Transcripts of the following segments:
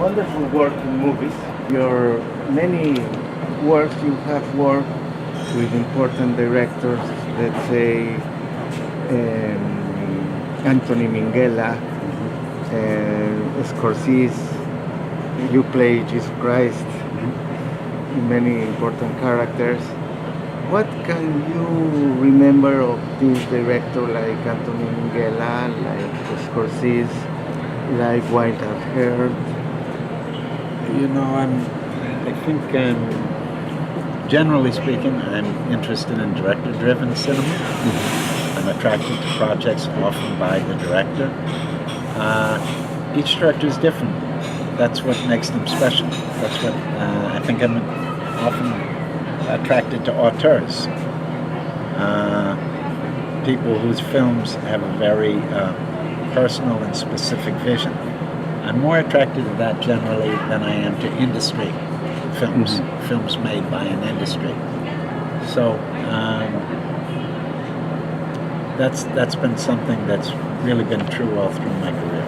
wonderful work in movies. Your many works you have worked with important directors, let's say Anthony Minghella, Scorsese. You play Jesus Christ, many important characters. What can you remember of this director like Anthony Minghella, like Scorsese, like White Have Heard? You know, I think generally speaking, I'm interested in director-driven cinema. I'm attracted to projects often by the director. Each director is different. That's what makes them special. That's what I think I'm often attracted to auteurs. People whose films have a very personal and specific vision. I'm more attracted to that generally than I am to industry films, films made by an industry. So that's been something that's really been true all through my career.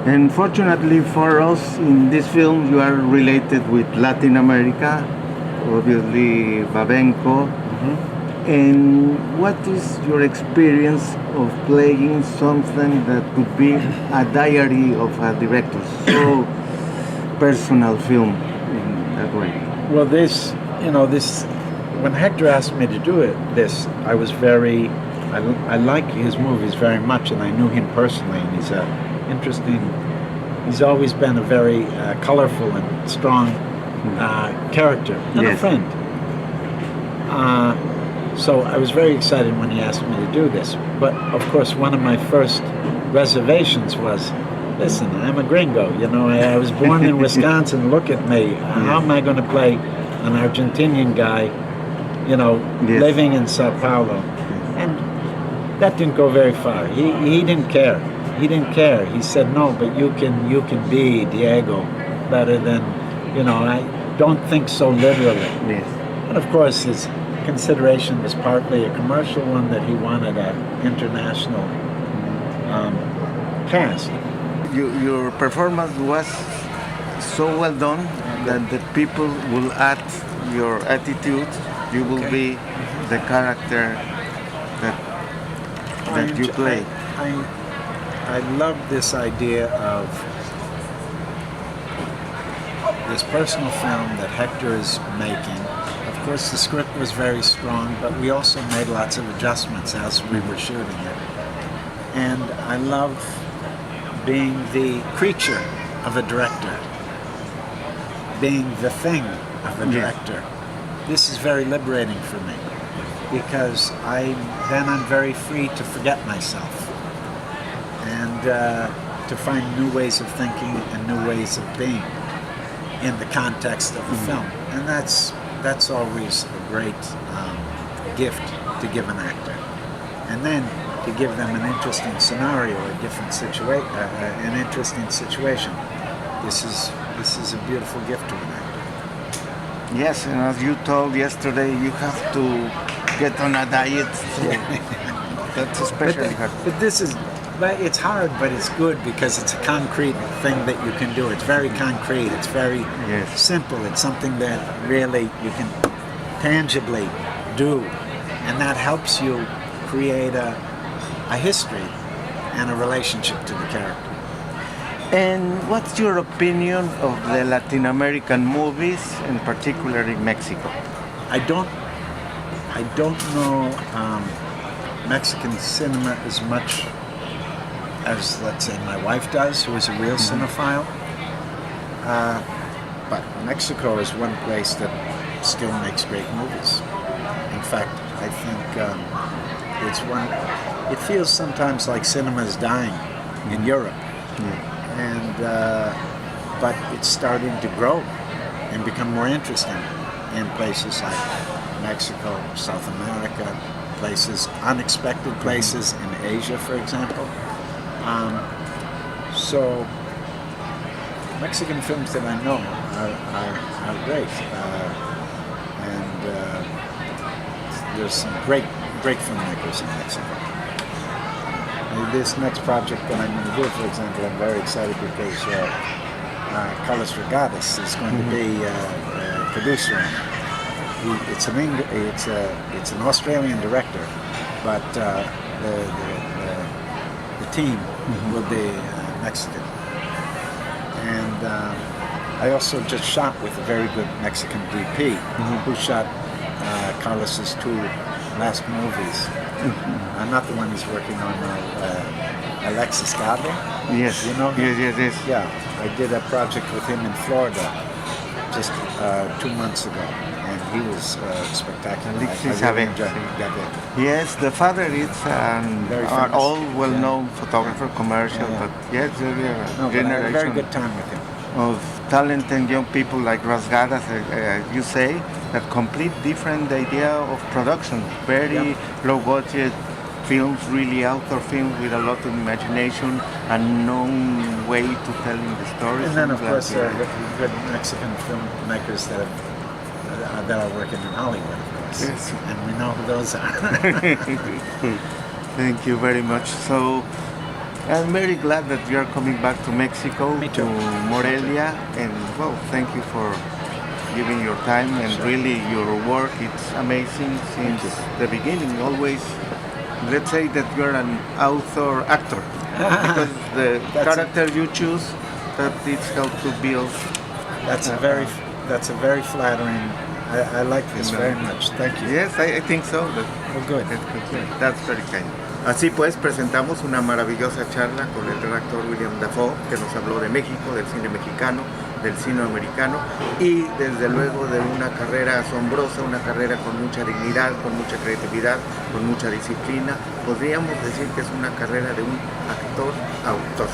And fortunately for us, in this film, you are related with Latin America, obviously Babenco. And what is your experience of playing something that could be a diary of a director, so personal film in that way? Well, when Hector asked me to do this, I was I like his movies very much, and I knew him personally, and he's always been a very colorful and strong character, and a friend. So I was very excited when he asked me to do this. But of course, one of my first reservations was, listen, I'm a gringo, I was born in Wisconsin, look at me. How am I going to play an Argentinian guy, living in Sao Paulo? And that didn't go very far. He didn't care. He didn't care. He said, no, but you can be Diego better than, I don't think so literally. Yes. And of course, his consideration was partly a commercial one, that he wanted an international cast. Your performance was so well done that the people will add your attitude. You will be the character that you play. I love this idea of this personal film that Hector is making. Of course, the script was very strong, but we also made lots of adjustments as we were shooting it. And I love being the creature of a director, being the thing of a director. This is very liberating for me, because I'm very free to forget myself and to find new ways of thinking and new ways of being in the context of the film. And that's always a great gift to give an actor. And then to give them an interesting scenario, an interesting situation. This is a beautiful gift to an actor. Yes, and as you told yesterday, you have to get on a diet. So that's especially hard. But it's hard, but it's good, because it's a concrete thing that you can do. It's very concrete. It's very simple. It's something that really you can tangibly do, and that helps you create a history and a relationship to the character. And what's your opinion of the Latin American movies, in particular in Mexico? I don't know Mexican cinema as much as, let's say, my wife does, who is a real cinephile. But Mexico is one place that still makes great movies. In fact, I think it feels sometimes like cinema is dying in Europe. And but it's starting to grow and become more interesting in places like Mexico, South America, unexpected places in Asia, for example. So Mexican films that I know are great, and there's some great filmmakers in Mexico. This next project that I'm going to do, for example, I'm very excited because Carlos Regadas is going to be producer on it. It's an Australian director, but the team will be Mexican. And I also just shot with a very good Mexican DP who shot Carlos's 2 last movies. I'm not the one he's working on now. Alexis Gabe. Yes. You know him? Yes. Yeah, I did a project with him in Florida just 2 months ago, and he was spectacular. Alexis I really Gabe. enjoyed Gabe. Yes, the father is Very an famous. all well-known photographer, commercial, Yeah. but yes, No, a but I had a very generation good time with him. of talented young people like Rasgadas, you say, that complete different idea of production. Very low budget films, really outdoor films with a lot of imagination, a known way to telling the stories. And then, of Like, course, good Mexican filmmakers that are working in Hollywood, of course. Yes. And we know who those are. Thank you very much. So I'm very glad that you are coming back to Mexico, Me too. to Morelia, and well, thank you for giving your time, and Sure. really your work, it's amazing since the beginning. Always, let's say that you're an author actor, because the character you choose, that it's helped to build. That's a very flattering. I like this very much. Thank you. Yes, I think so. Well, good. That's very kind. Así pues, presentamos una maravillosa charla con el gran actor Willem Dafoe, que nos habló de México, del cine mexicano, del cine americano y desde luego de una carrera asombrosa, una carrera con mucha dignidad, con mucha creatividad, con mucha disciplina. Podríamos decir que es una carrera de un actor-autor.